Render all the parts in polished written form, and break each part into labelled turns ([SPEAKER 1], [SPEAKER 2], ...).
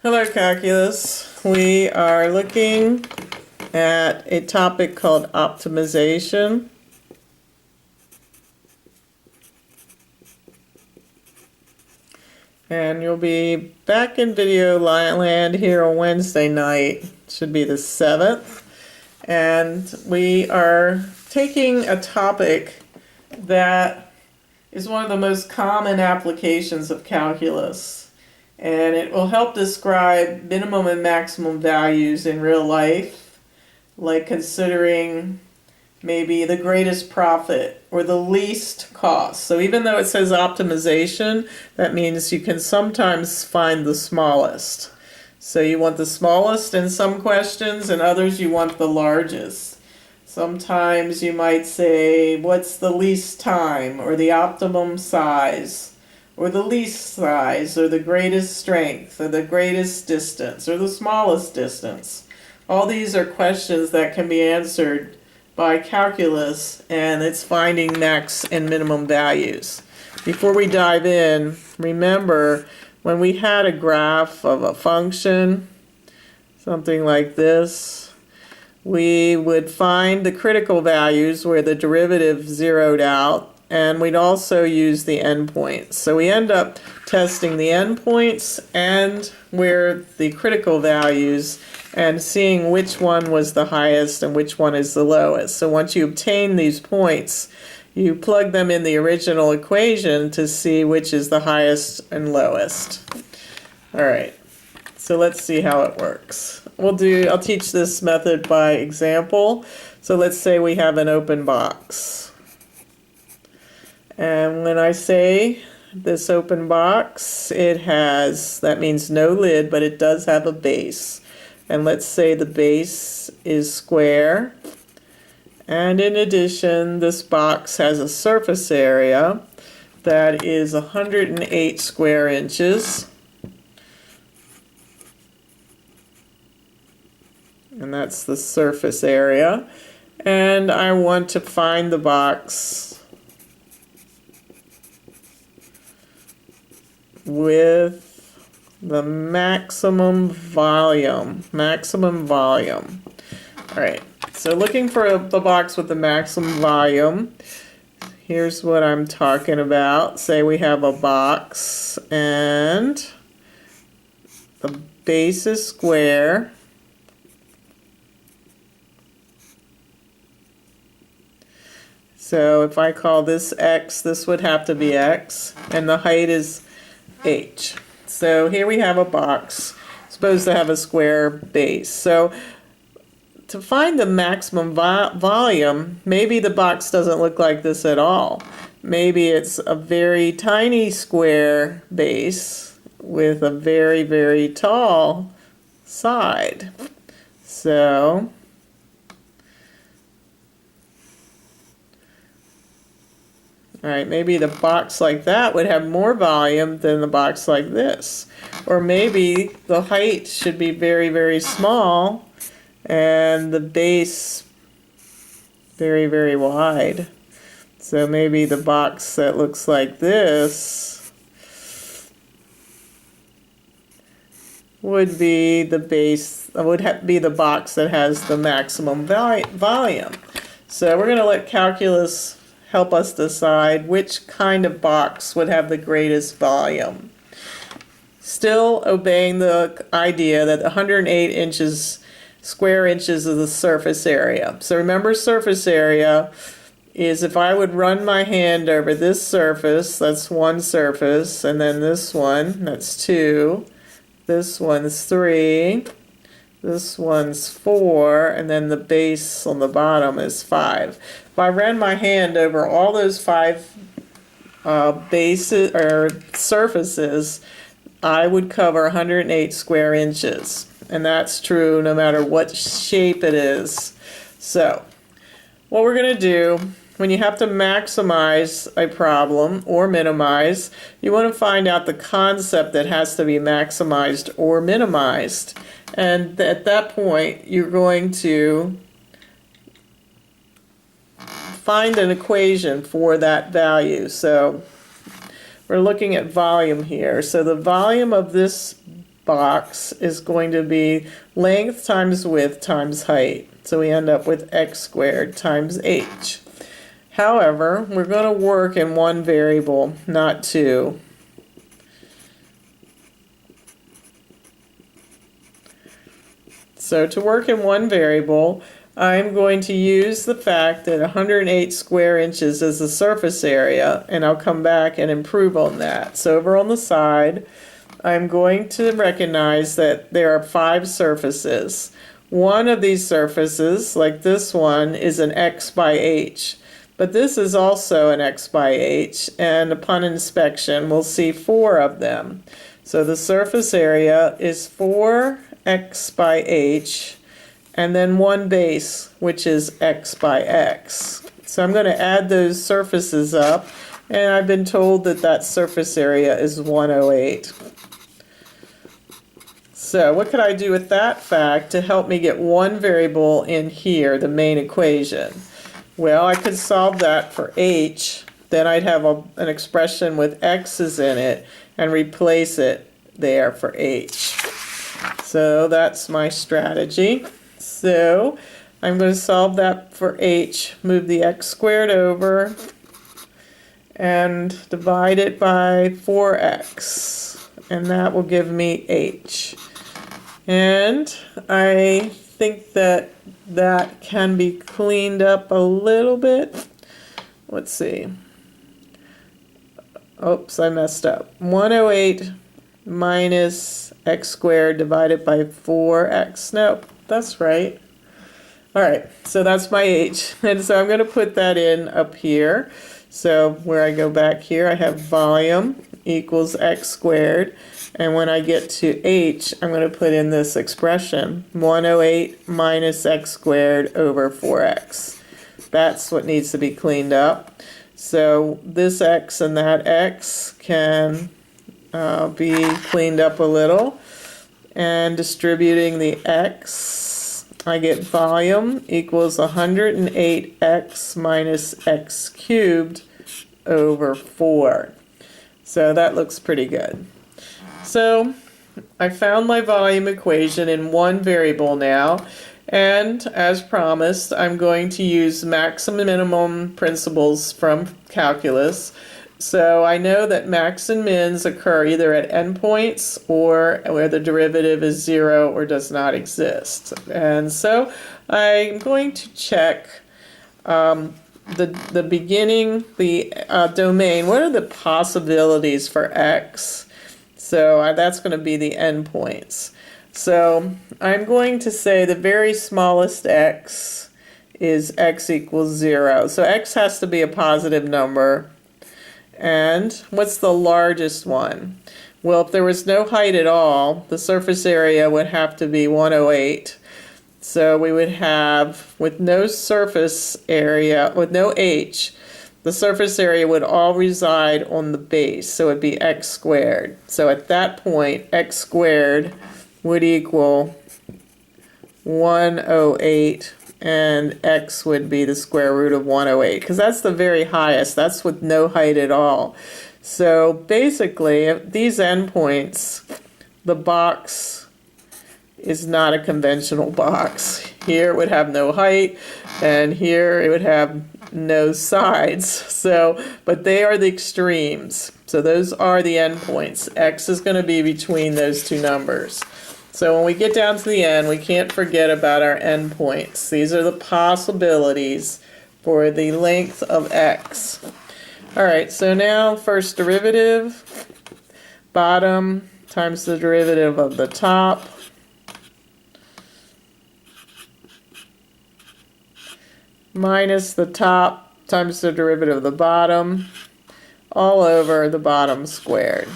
[SPEAKER 1] Hello Calculus. We are looking at a topic called optimization. And you'll be back in video land here on Wednesday night. It should be the 7th. And we are taking a topic that is one of the most common applications of calculus. And it will help describe minimum and maximum values in real life, like considering maybe the greatest profit or the least cost. So even though it says optimization, that means you can sometimes find the smallest. So you want the smallest in some questions, and others you want the largest. Sometimes you might say, what's the least time, or the optimum size, or the least size, or the greatest strength, or the greatest distance, or the smallest distance. All these are questions that can be answered by calculus, and it's finding max and minimum values. Before we dive in, remember when we had a graph of a function, something like this, we would find the critical values where the derivative zeroed out, and we'd also use the endpoints. So we end up testing the endpoints and where the critical values and seeing which one was the highest and which one is the lowest. So once you obtain these points, you plug them in the original equation to see which is the highest and lowest. All right, so let's see how it works. I'll teach this method by example. So let's say we have an open box. And when I say this open box, that means no lid, but it does have a base. And let's say the base is square. And in addition, this box has a surface area that is 108 square inches. And that's the surface area. And I want to find the box with the maximum volume. All right, so looking for the box with the maximum volume, here's what I'm talking about. Say we have a box and the base is square. So if I call this x, this would have to be x, and the height is h. So here we have a box supposed to have a square base. So to find the maximum volume, maybe the box doesn't look like this at all. Maybe it's a very tiny square base with a very, very tall side. So all right, maybe the box like that would have more volume than the box like this. Or maybe the height should be very, very small and the base very, very wide. So maybe the box that looks like this would be the box that has the maximum volume. So we're going to let calculus help us decide which kind of box would have the greatest volume. Still obeying the idea that 108 square inches is the surface area. So remember, surface area is if I would run my hand over this surface, that's one surface, and then this one, that's two, this one's three, this one's 4, and then the base on the bottom is 5. If I ran my hand over all those 5 bases or surfaces, I would cover 108 square inches. And that's true no matter what shape it is. So what we're going to do when you have to maximize a problem or minimize, you want to find out the concept that has to be maximized or minimized. And at that point, you're going to find an equation for that value. So we're looking at volume here. So the volume of this box is going to be length times width times height. So we end up with x squared times h. However, we're going to work in one variable, not two. So to work in one variable, I'm going to use the fact that 108 square inches is the surface area, and I'll come back and improve on that. So over on the side, I'm going to recognize that there are 5 surfaces. One of these surfaces, like this one, is an x by h. But this is also an x by h, and upon inspection, we'll see 4 of them. So the surface area is 4x by h, and then one base, which is x by x. So I'm going to add those surfaces up, and I've been told that that surface area is 108. So what could I do with that fact to help me get one variable in here, the main equation? Well, I could solve that for h, then I'd have an expression with x's in it and replace it there for h. So that's my strategy. So I'm going to solve that for h, move the x squared over, and divide it by 4x, and that will give me h. And I think that that can be cleaned up a little bit. Let's see. Oops, I messed up. 108 minus x squared divided by 4x. Nope, that's right. All right, so that's my h. And so I'm going to put that in up here. So where I go back here, I have volume equals x squared. And when I get to h, I'm going to put in this expression, 108 minus x squared over 4x. That's what needs to be cleaned up. So this x and that x can be cleaned up a little. And distributing the x, I get volume equals 108x minus x cubed over 4. So that looks pretty good. So I found my volume equation in one variable now, and as promised, I'm going to use maximum and minimum principles from calculus. So I know that max and mins occur either at endpoints or where the derivative is 0 or does not exist. And so I'm going to check the beginning, the domain. What are the possibilities for x? So that's going to be the endpoints. So I'm going to say the very smallest x is x equals 0. So x has to be a positive number. And what's the largest one? Well, if there was no height at all, the surface area would have to be 108. So we would have, with no surface area, with no h, the surface area would all reside on the base, so it'd be x squared. So at that point, x squared would equal 108, and x would be the square root of 108, because that's the very highest. That's with no height at all. So basically, at these endpoints, the box is not a conventional box. Here it would have no height, and here it would have no sides. So, but they are the extremes. So those are the endpoints. X is going to be between those two numbers. So when we get down to the end, we can't forget about our endpoints. These are the possibilities for the length of x. All right, so now first derivative, bottom times the derivative of the top. Minus the top times the derivative of the bottom, all over the bottom squared.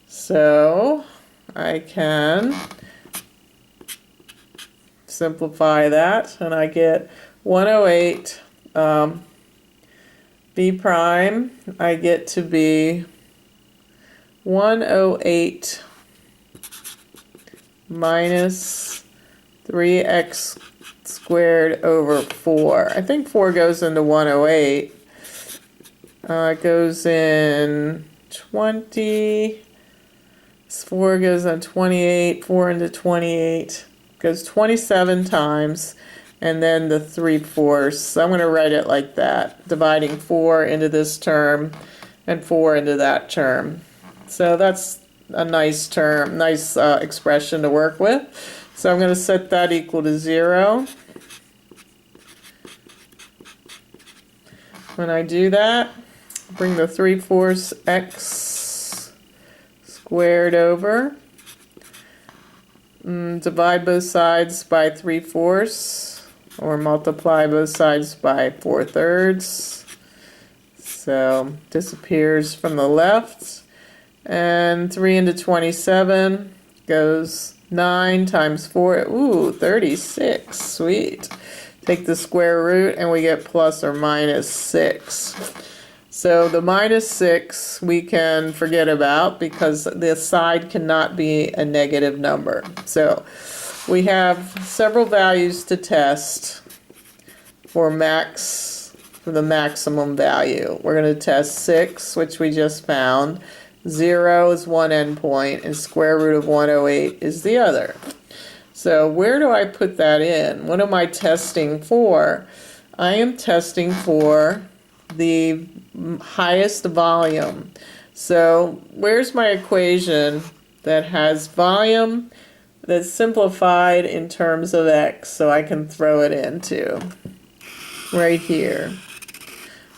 [SPEAKER 1] So I can simplify that, and I get 108 b prime. I get to be 108 minus 3x squared over 4. I think 4 goes into 108. It goes in 27 4 goes on 28, 4 into 28 goes 27 times, and then the 3/4. I'm going to write it like that, dividing 4 into this term and 4 into that term. So that's a nice term, nice expression to work with. So I'm going to set that equal to 0. When I do that, bring the 3/4 x squared over. Divide both sides by 3/4, or multiply both sides by 4/3. So disappears from the left. And 3 into 27 goes 9 times 4. Ooh, 36. Sweet. Take the square root and we get plus or minus 6. So the minus 6 we can forget about because the side cannot be a negative number. So we have several values to test for the maximum value. We're going to test 6, which we just found. 0 is one endpoint and square root of 108 is the other. So where do I put that in? What am I testing for? I am testing for the highest volume. So where's my equation that has volume that's simplified in terms of x, so I can throw it into right here.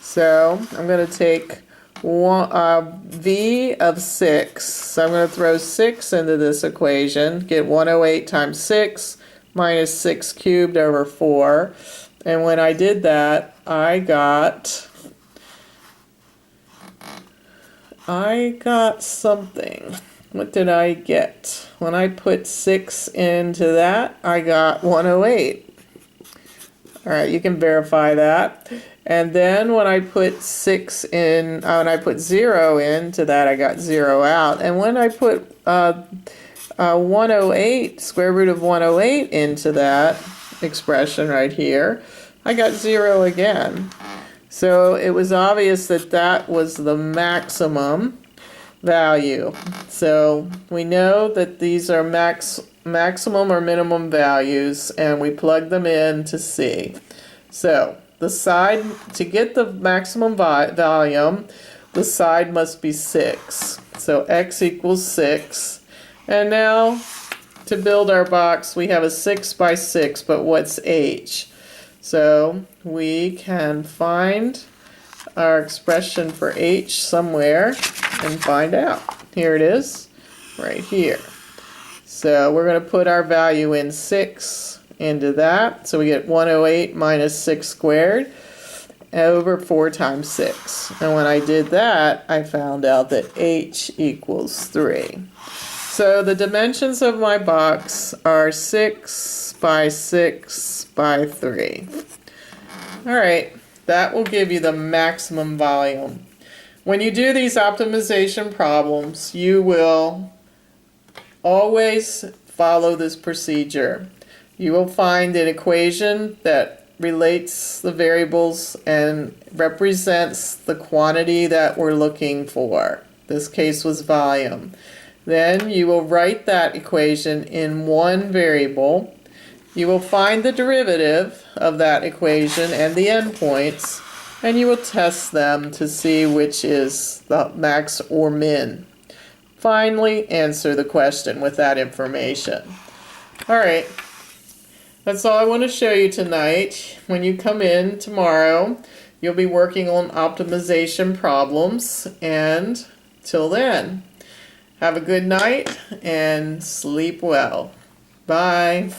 [SPEAKER 1] So I'm going to take v of 6. So I'm going to throw 6 into this equation, get 108 times 6 minus 6 cubed over 4. And when I did that, I got something. What did I get? When I put 6 into that, I got 108. All right, you can verify that. And then when I put 6 in, when I put 0 into that, I got 0 out. And when I put 108, square root of 108 into that expression right here, I got 0 again. So it was obvious that that was the maximum value. So we know that these are maximum or minimum values, and we plug them in to see. So the side, to get the maximum volume, the side must be 6. So x equals 6. And now to build our box, we have a 6 by 6, but what's h? So we can find our expression for h somewhere and find out. Here it is, right here. So we're going to put our value in 6 into that. So we get 108 minus 6 squared over 4 times 6. And when I did that, I found out that h equals 3. So the dimensions of my box are 6 by 6 by 3. All right, that will give you the maximum volume. When you do these optimization problems, you will always follow this procedure. You will find an equation that relates the variables and represents the quantity that we're looking for. This case was volume. Then you will write that equation in one variable. You will find the derivative of that equation and the endpoints, and you will test them to see which is the max or min. Finally, answer the question with that information. All right, that's all I want to show you tonight. When you come in tomorrow, you'll be working on optimization problems, and till then, have a good night and sleep well. Bye.